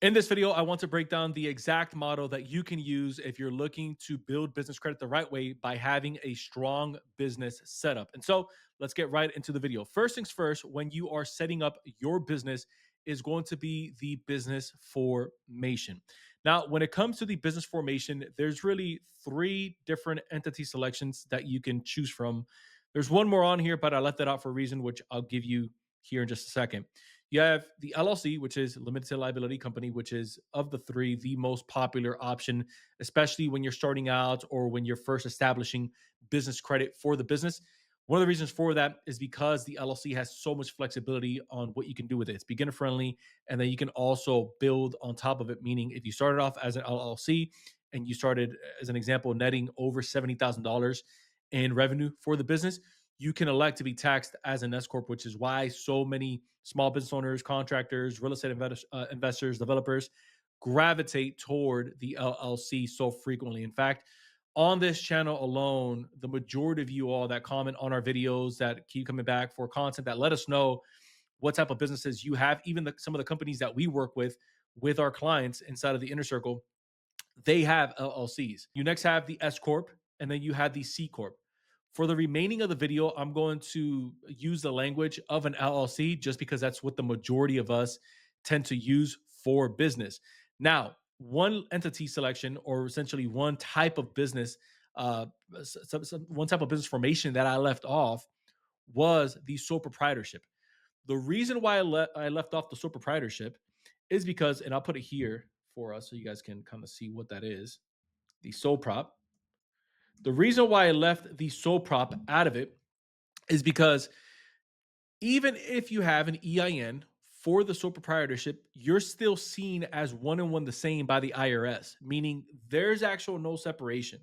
In this video, I want to break down the exact model that you can use if you're looking to build business credit the right way by having a strong business setup. And so let's get right into the video. First things first, when you are setting up your business, is going to be the business formation. Now, when it comes to the business formation, there's really three different entity selections that you can choose from. There's one more on here, but I left that out for a reason, which I'll give you here in just a second. You have the LLC, which is limited liability company, which is of the three the most popular option, especially when you're starting out or when you're first establishing business credit for the business. One of the reasons for that is because the LLC has so much flexibility on what you can do with it. It's beginner friendly, and then you can also build on top of it. Meaning, if you started off as an LLC and you started, as an example, netting over $70,000 in revenue for the business, you can elect to be taxed as an S corp, which is why so many small business owners, contractors, real estate investors, developers gravitate toward the LLC so frequently. In fact, on this channel alone, the majority of you all that comment on our videos, that keep coming back for content, that let us know what type of businesses you have, even some of the companies that we work with our clients inside of the inner circle, they have LLCs. You next have the S corp, and then you have the C corp. For the remaining of the video, I'm going to use the language of an LLC just because that's what the majority of us tend to use for business. Now, one entity selection, or essentially one type of business, one type of business formation that I left off, was the sole proprietorship. The reason why I left off the sole proprietorship is because, and I'll put it here for us so you guys can kind of see what that is, the sole prop. The reason why I left the sole prop out of it is because even if you have an EIN for the sole proprietorship, you're still seen as one and one the same by the IRS, meaning there's actual no separation.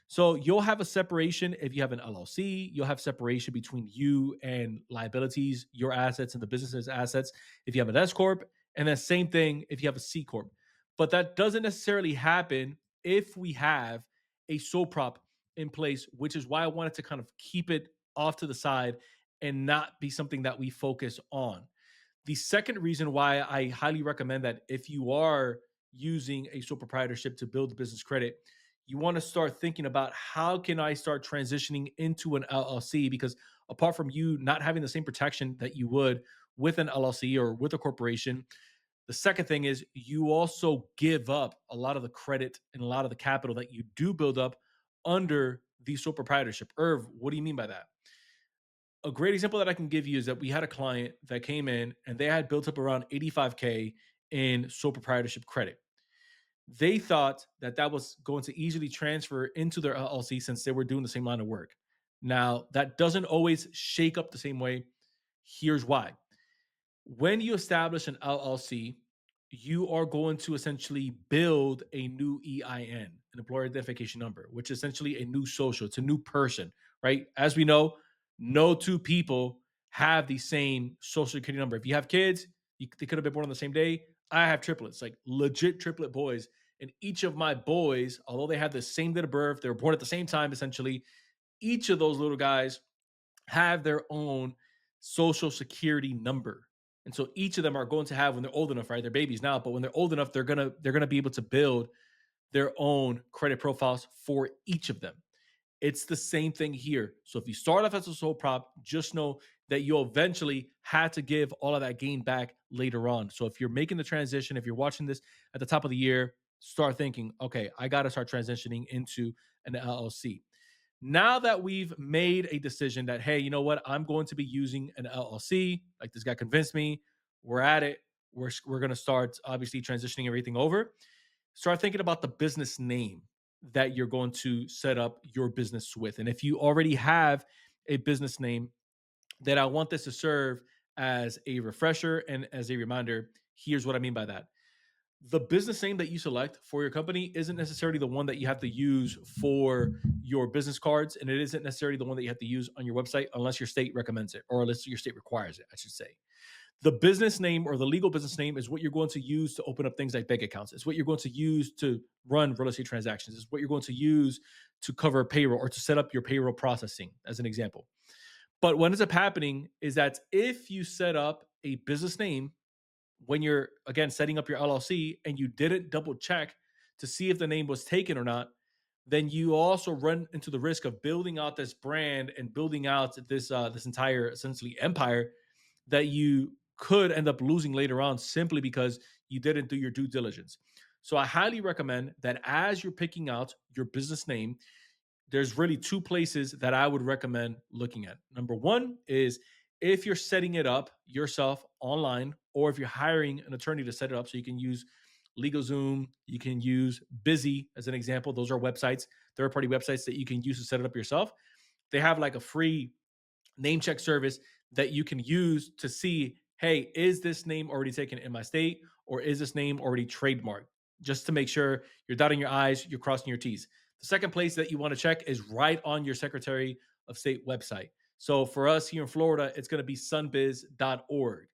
So you'll have a separation if you have an LLC, you'll have separation between you and liabilities, your assets and the business's assets if you have an S corp, and then same thing if you have a C corp. But that doesn't necessarily happen if we have a sole prop in place, which is why I wanted to kind of keep it off to the side and not be something that we focus on. The second reason why I highly recommend that if you are using a sole proprietorship to build business credit, you want to start thinking about how can I start transitioning into an LLC, because apart from you not having the same protection that you would with an LLC or with a corporation, the second thing is you also give up a lot of the credit and a lot of the capital that you do build up under the sole proprietorship. Irv, what do you mean by that? A great example that I can give you is that we had a client that came in and they had built up around 85K in sole proprietorship credit. They thought that that was going to easily transfer into their LLC since they were doing the same line of work. Now, that doesn't always shake up the same way. Here's why. When you establish an LLC, you are going to essentially build a new EIN, an employer identification number, which is essentially a new social. It's a new person, right? As we know, no two people have the same social security number. If you have kids, they could have been born on the same day. I have triplets, like legit triplet boys. And each of my boys, although they have the same date of birth, they were born at the same time, essentially, each of those little guys have their own social security number. And so each of them are going to have, when they're old enough, right? They're babies now, but when they're old enough, they're gonna be able to build their own credit profiles for each of them. It's the same thing here. So if you start off as a sole prop, just know that you'll eventually have to give all of that gain back later on. So if you're making the transition, if you're watching this at the top of the year, start thinking, okay, I got to start transitioning into an LLC. Now that we've made a decision that, hey, you know what, I'm going to be using an LLC, like this guy convinced me, we're at it. We're going to start obviously transitioning everything over. Start thinking about the business name that you're going to set up your business with. And if you already have a business name, then I want this to serve as a refresher and as a reminder. Here's what I mean by that. The business name that you select for your company isn't necessarily the one that you have to use for your business cards, and it isn't necessarily the one that you have to use on your website unless your state recommends it, or unless your state requires it, I should say. The business name or the legal business name is what you're going to use to open up things like bank accounts. It's what you're going to use to run real estate transactions. It's what you're going to use to cover payroll or to set up your payroll processing, as an example. But what ends up happening is that if you set up a business name when you're again setting up your LLC and you didn't double check to see if the name was taken or not, then you also run into the risk of building out this brand and building out this entire essentially empire that you could end up losing later on simply because you didn't do your due diligence. So I highly recommend that as you're picking out your business name, there's really two places that I would recommend looking at. Number one is if you're setting it up yourself online, or if you're hiring an attorney to set it up, so you can use LegalZoom, you can use Busy as an example. Those are websites, third party websites that you can use to set it up yourself. They have like a free name check service that you can use to see, hey, is this name already taken in my state, or is this name already trademarked? Just to make sure you're dotting your I's, you're crossing your T's. The second place that you want to check is right on your Secretary of State website. So for us here in Florida, it's going to be sunbiz.org.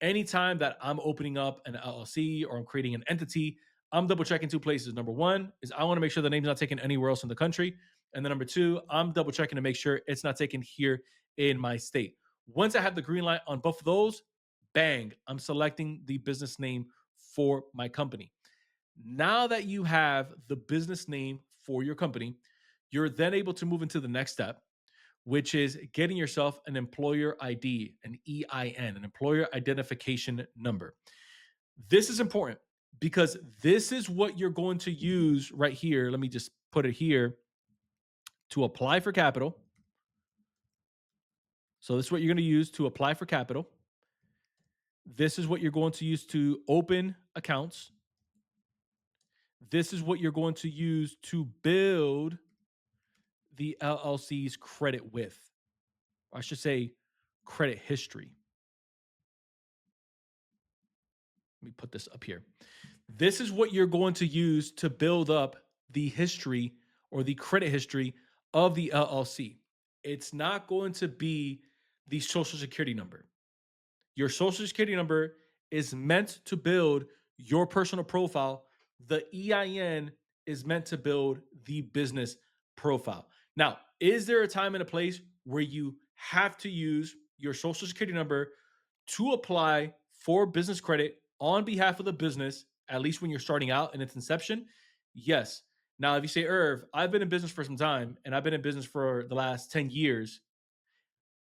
Anytime that I'm opening up an LLC or I'm creating an entity, I'm double checking two places. Number one is I want to make sure the name's not taken anywhere else in the country. And then number two, I'm double checking to make sure it's not taken here in my state. Once I have the green light on both of those, bang, I'm selecting the business name for my company. Now that you have the business name for your company, you're then able to move into the next step, which is getting yourself an employer ID, an EIN, an employer identification number. This is important because this is what you're going to use right here. Let me just put it here to apply for capital. So, this is what you're going to use to apply for capital. This is what you're going to use to open accounts. This is what you're going to use to build the LLC's credit with, or I should say, credit history. Let me put this up here. This is what you're going to use to build up the history or the credit history of the LLC. It's not going to be the social security number. Your social security number is meant to build your personal profile. The EIN is meant to build the business profile. Now, is there a time and a place where you have to use your social security number to apply for business credit on behalf of the business, at least when you're starting out in its inception? Yes. Now, if you say, Irv, I've been in business for some time and I've been in business for the last 10 years,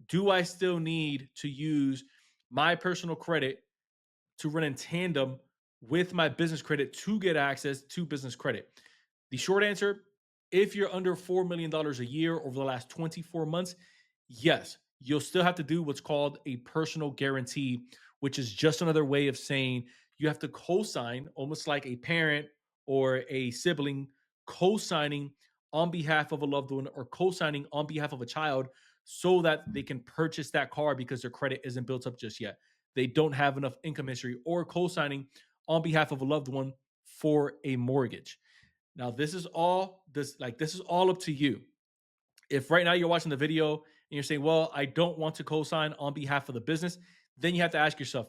do I still need to use my personal credit to run in tandem with my business credit to get access to business credit? The short answer, if you're under $4 million a year over the last 24 months, yes, you'll still have to do what's called a personal guarantee, which is just another way of saying you have to co-sign, almost like a parent or a sibling co-signing on behalf of a loved one or co-signing on behalf of a child so that they can purchase that car because their credit isn't built up just yet. They don't have enough income history, or co-signing on behalf of a loved one for a mortgage. Now, this is all up to you. If right now you're watching the video and you're saying, well, I don't want to co-sign on behalf of the business, then you have to ask yourself,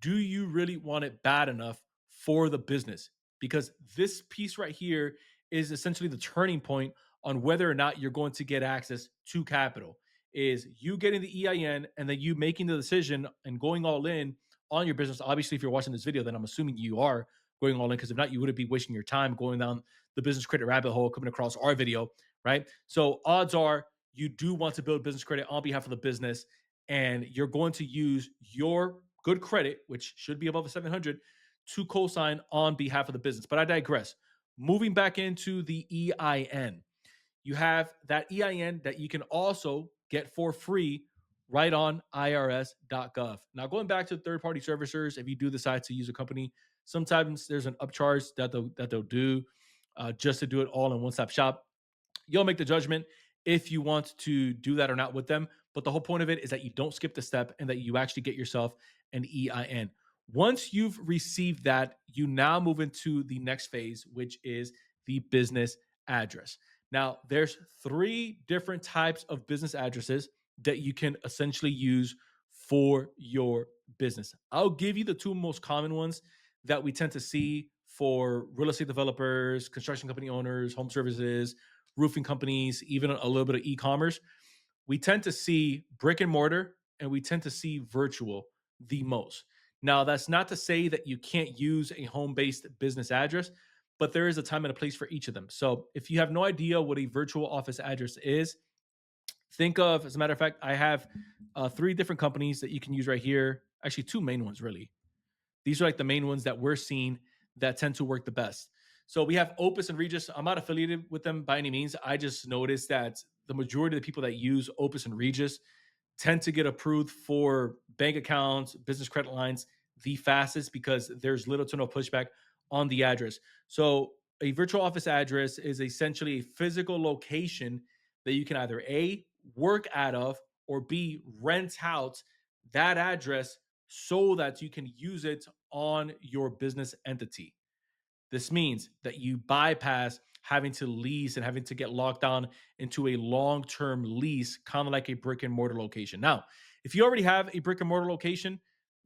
do you really want it bad enough for the business? Because this piece right here is essentially the turning point on whether or not you're going to get access to capital. Is you getting the EIN and then you making the decision and going all in on your business. Obviously, if you're watching this video, then I'm assuming you are going all in, because if not, you wouldn't be wasting your time going down the business credit rabbit hole, coming across our video, right? So odds are you do want to build business credit on behalf of the business, and you're going to use your good credit, which should be above a 700, to co-sign on behalf of the business. But I digress. Moving back into the EIN, you have that EIN that you can also get for free right on irs.gov. Now, going back to third-party servicers, if you do decide to use a company, sometimes there's an upcharge that they'll do just to do it all in one-stop shop. You'll make the judgment if you want to do that or not with them. But the whole point of it is that you don't skip the step and that you actually get yourself an EIN. Once you've received that, you now move into the next phase, which is the business address. Now, there's three different types of business addresses that you can essentially use for your business. I'll give you the two most common ones that we tend to see for real estate developers, construction company owners, home services, roofing companies, even a little bit of e-commerce. We tend to see brick and mortar and we tend to see virtual the most. Now, that's not to say that you can't use a home based business address, but there is a time and a place for each of them. So if you have no idea what a virtual office address is, think of, as a matter of fact, I have three different companies that you can use right here. Actually, two main ones, really. These are like the main ones that we're seeing that tend to work the best. So we have Opus and Regis. I'm not affiliated with them by any means. I just noticed that the majority of the people that use Opus and Regis tend to get approved for bank accounts, business credit lines the fastest because there's little to no pushback on the address. So a virtual office address is essentially a physical location that you can either A, work out of, or B, rent out that address so that you can use it on your business entity. This means that you bypass having to lease and having to get locked down into a long term lease, kind of like a brick and mortar location. Now, if you already have a brick and mortar location,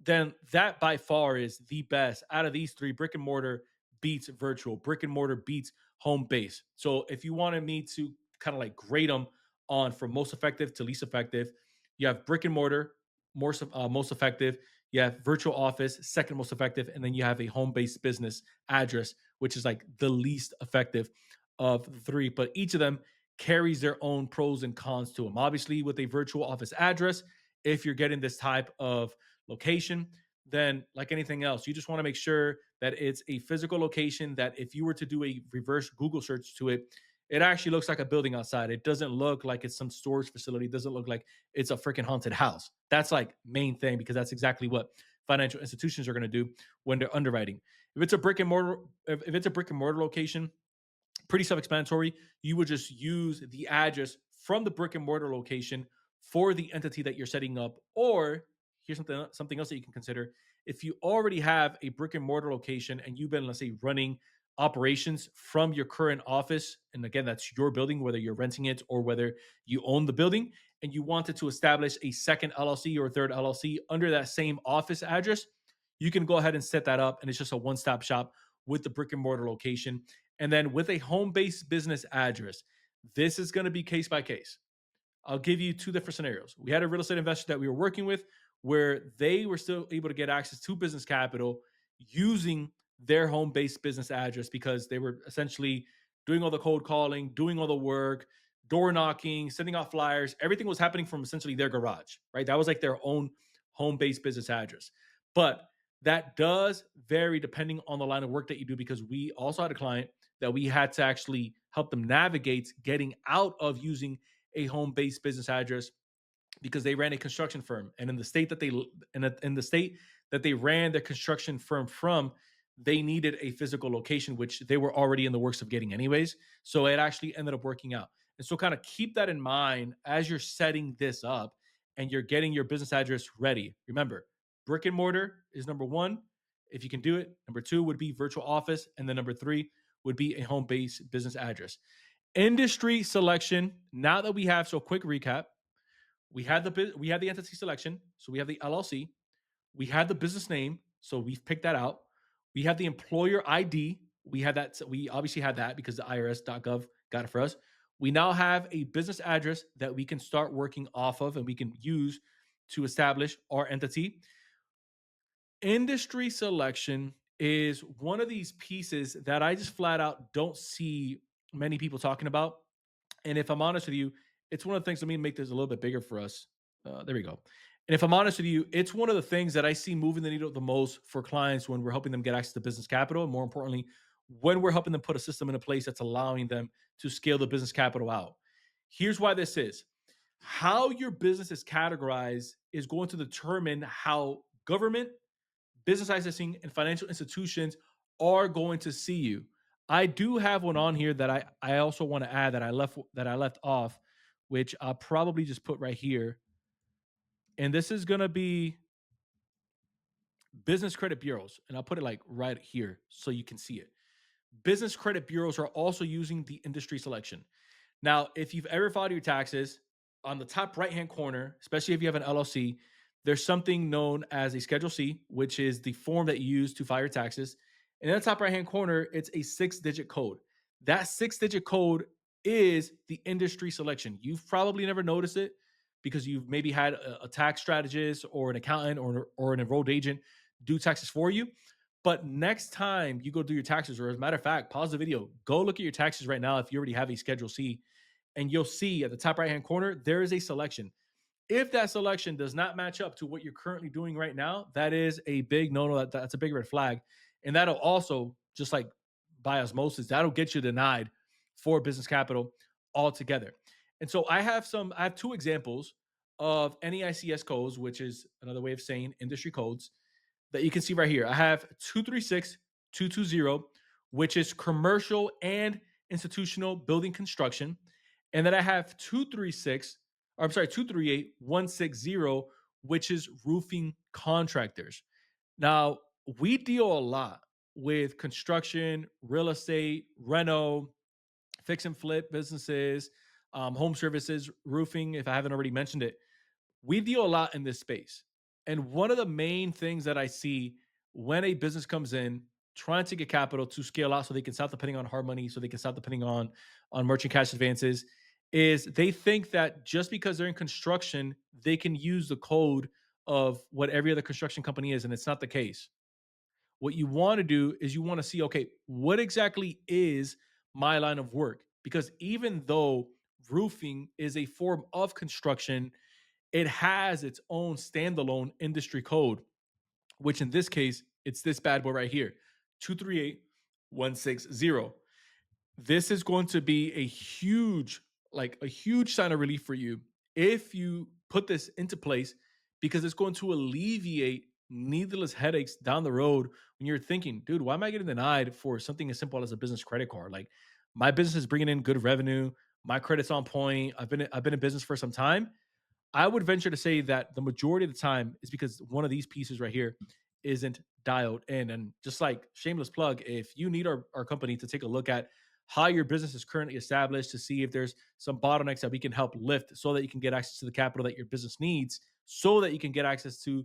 then that by far is the best out of these three. Brick and mortar beats virtual, brick and mortar beats home base. So, if you wanted me to kind of like grade them on from most effective to least effective, you have brick and mortar, most effective. You have virtual office, second most effective, and then you have a home based business address, which is like the least effective of the three. But each of them carries their own pros and cons to them. Obviously, with a virtual office address, if you're getting this type of location, then like anything else, you just want to make sure that it's a physical location that if you were to do a reverse Google search to it, it actually looks like a building outside. It doesn't look like it's some storage facility. It doesn't look like it's a freaking haunted house. That's like main thing because that's exactly what financial institutions are going to do when they're underwriting. If it's a brick and mortar, if it's a brick and mortar location, pretty self-explanatory. You would just use the address from the brick and mortar location for the entity that you're setting up. Or here's something else that you can consider. If you already have a brick and mortar location and you've been, let's say, running operations from your current office, and again, that's your building, whether you're renting it or whether you own the building, and you wanted to establish a second LLC or third LLC under that same office address, you can go ahead and set that up, and it's just a one-stop shop with the brick and mortar location. And then with a home based business address, this is going to be case by case. I'll give you two different scenarios. We had a real estate investor that we were working with where they were still able to get access to business capital using their home based business address because they were essentially doing all the cold calling, doing all the work, door knocking, sending out flyers. Everything was happening from essentially their garage, right? That was like their own home based business address. But that does vary depending on the line of work that you do because we also had a client that we had to actually help them navigate getting out of using a home-based business address because they ran a construction firm, and in the state that they ran their construction firm from, they needed a physical location, which they were already in the works of getting anyways. So it actually ended up working out. And so, kind of keep that in mind as you're setting this up and you're getting your business address ready. Remember, brick and mortar is number one. If you can do it, number two would be virtual office, and then number three would be a home-based business address. Industry selection. Now that we have, so quick recap, we had the entity selection, so we have the LLC. We had the business name, so we've picked that out. We have the employer ID. We had that. So we obviously had that because the IRS.gov got it for us. We now have a business address that we can start working off of and we can use to establish our entity. Industry selection is one of these pieces that I just flat out don't see many people talking about. And if I'm honest with you, it's one of the things. Let me make this a little bit bigger for us. There we go. And if I'm honest with you, it's one of the things that I see moving the needle the most for clients when we're helping them get access to business capital. And more importantly, when we're helping them put a system in place that's allowing them to scale the business capital out. Here's why this is: how your business is categorized is going to determine how government, business licensing, and financial institutions are going to see you. I do have one on here that I also want to add that I left off, which I'll probably just put right here. And this is gonna be business credit bureaus, and I'll put it like right here so you can see it. Business credit bureaus are also using the industry selection. Now, if you've ever filed your taxes, on the top right hand corner, especially if you have an LLC, there's something known as a Schedule C, which is the form that you use to file your taxes. And in the top right hand corner, it's a 6-digit code. That 6-digit code is the industry selection. You've probably never noticed it because you've maybe had a tax strategist or an accountant or an enrolled agent do taxes for you. But next time you go do your taxes, or as a matter of fact, pause the video, go look at your taxes right now if you already have a Schedule C, and you'll see at the top right hand corner, there is a selection. If that selection does not match up to what you're currently doing right now, that is a big no no. That's a big red flag. And that'll also, just like by osmosis, that'll get you denied for business capital altogether. And so I have two examples of NEICS codes, which is another way of saying industry codes, that you can see right here. I have 236220, which is commercial and institutional building construction. And then I have 238160, which is roofing contractors. Now, we deal a lot with construction, real estate, reno, fix and flip businesses, home services, roofing, if I haven't already mentioned it. We deal a lot in this space. And one of the main things that I see when a business comes in trying to get capital to scale out so they can stop depending on hard money, so they can stop depending on merchant cash advances, is they think that just because they're in construction, they can use the code of what every other construction company is. And it's not the case. What you want to do is you want to see, okay, what exactly is my line of work? Because even though roofing is a form of construction, it has its own standalone industry code, which in this case, it's this bad boy right here, 238160. This is going to be a huge sign of relief for you if you put this into place, because it's going to alleviate needless headaches down the road when you're thinking, dude, why am I getting denied for something as simple as a business credit card? Like, my business is bringing in good revenue, my credit's on point, I've been in business for some time. I would venture to say that the majority of the time is because one of these pieces right here isn't dialed in. And just like shameless plug, if you need our company to take a look at how your business is currently established, to see if there's some bottlenecks that we can help lift so that you can get access to the capital that your business needs, so that you can get access to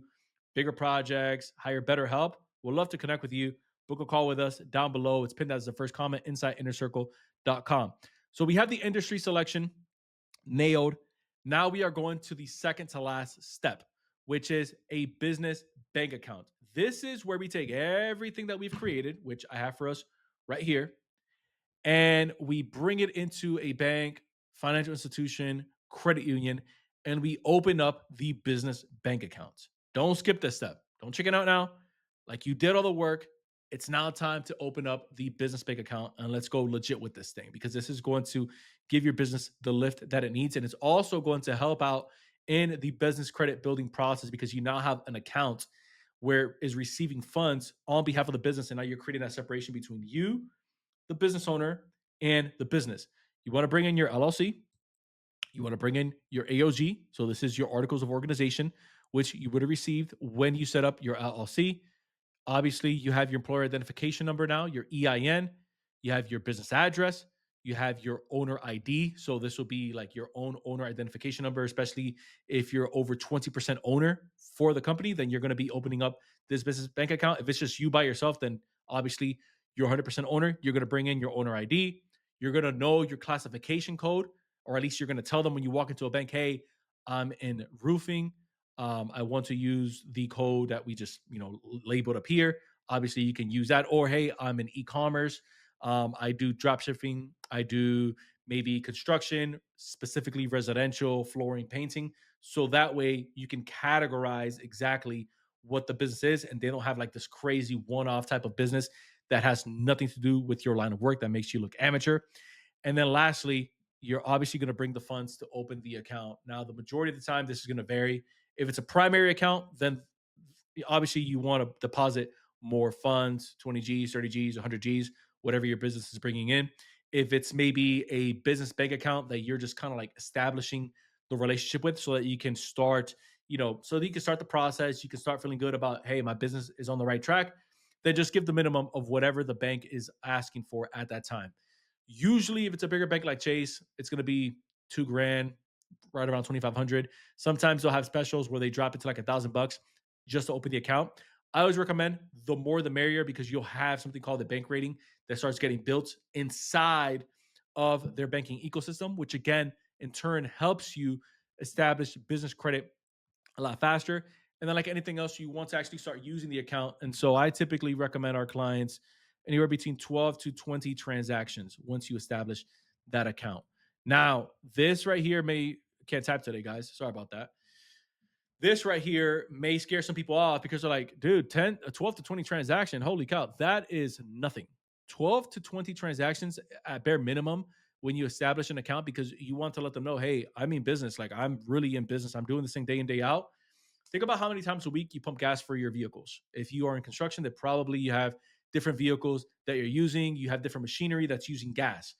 bigger projects, hire better help, we'd love to connect with you. Book a call with us down below. It's pinned as the first comment inside innercircle.com. So we have the industry selection nailed. Now we are going to the second to last step, which is a business bank account. This is where we take everything that we've created, which I have for us right here, and we bring it into a bank, financial institution, credit union, and we open up the business bank accounts. Don't skip this step. Don't chicken out now. Like, you did all the work. It's now time to open up the business bank account, and let's go legit with this thing, because this is going to give your business the lift that it needs. And it's also going to help out in the business credit building process, because you now have an account where is receiving funds on behalf of the business. And now you're creating that separation between you, the business owner, and the business. You want to bring in your LLC. You want to bring in your AOG. So this is your articles of organization, which you would have received when you set up your LLC. Obviously, you have your employer identification number now, your EIN. You have your business address. You have your owner ID. So this will be like your own owner identification number, especially if you're over 20% owner for the company, then you're going to be opening up this business bank account. If it's just you by yourself, then obviously you're 100% owner. You're going to bring in your owner ID. You're going to know your classification code, or at least you're going to tell them when you walk into a bank, hey, I'm in roofing. I want to use the code that we just labeled up here. Obviously, you can use that. Or hey, I'm in e-commerce. I do drop shipping. I do maybe construction, specifically residential, flooring, painting. So that way you can categorize exactly what the business is, and they don't have like this crazy one-off type of business that has nothing to do with your line of work that makes you look amateur. And then lastly, you're obviously going to bring the funds to open the account. Now, the majority of the time, this is going to vary. If it's a primary account, then obviously you want to deposit more funds, 20 G's, 30 G's, 100 G's, whatever your business is bringing in. If it's maybe a business bank account that you're just kind of like establishing the relationship with, so that you can start, so that you can start the process, you can start feeling good about, hey, my business is on the right track, then just give the minimum of whatever the bank is asking for at that time. Usually, if it's a bigger bank like Chase, it's going to be 2 grand, right around 2,500. Sometimes they'll have specials where they drop it to like $1,000 just to open the account. I always recommend the more the merrier, because you'll have something called the bank rating that starts getting built inside of their banking ecosystem, which again, in turn, helps you establish business credit a lot faster. And then, like anything else, you want to actually start using the account. And so I typically recommend our clients anywhere between 12 to 20 transactions once you establish that account. Now, this right here may can't type today, guys. Sorry about that. This right here may scare some people off because they're like, dude, 12 to 20 transaction. Holy cow, that is nothing. 12 to 20 transactions at bare minimum when you establish an account because you want to let them know, hey, I'm in business. Like I'm really in business. I'm doing this thing day in, day out. Think about how many times a week you pump gas for your vehicles. If you are in construction, that probably you have different vehicles that you're using. You have different machinery that's using gas.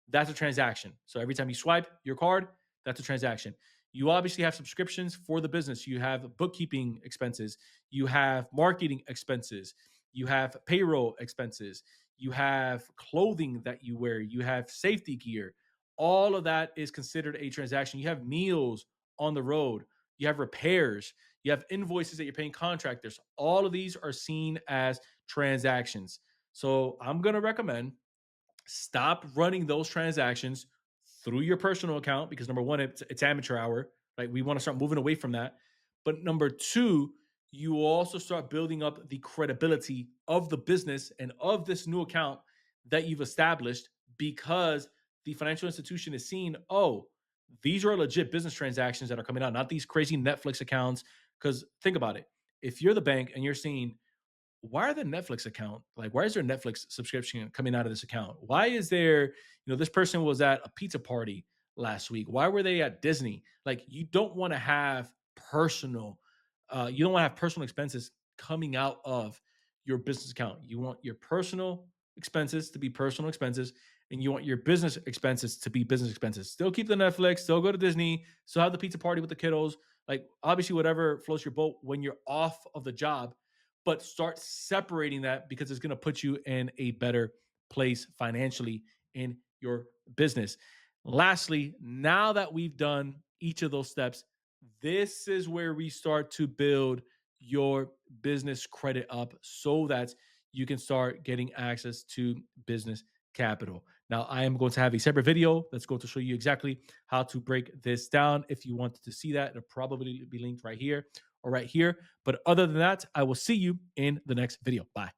That's a transaction. So every time you swipe your card, that's a transaction. You obviously have subscriptions for the business. You have bookkeeping expenses. You have marketing expenses. You have payroll expenses. You have clothing that you wear. You have safety gear. All of that is considered a transaction. You have meals on the road. You have repairs. You have invoices that you're paying contractors. All of these are seen as transactions. So I'm going to recommend stop running those transactions through your personal account because number one, it's amateur hour, right? We want to start moving away from that. But number two, you also start building up the credibility of the business and of this new account that you've established because the financial institution is seeing, oh, these are legit business transactions that are coming out, not these crazy Netflix accounts. Because think about it. If you're the bank and you're seeing why are the Netflix account like why is there a Netflix subscription coming out of this account? Why is there, this person was at a pizza party last week. Why were they at Disney? Like you don't want to have you don't want to have personal expenses coming out of your business account. You want your personal expenses to be personal expenses and you want your business expenses to be business expenses. Still keep the Netflix, still go to Disney, still have the pizza party with the kiddos. Like obviously whatever floats your boat when you're off of the job, but start separating that because it's going to put you in a better place financially in your business. Lastly, now that we've done each of those steps, this is where we start to build your business credit up so that you can start getting access to business capital. Now, I am going to have a separate video that's going to show you exactly how to break this down. If you wanted to see that, it'll probably be linked right here or right here. But other than that, I will see you in the next video. Bye.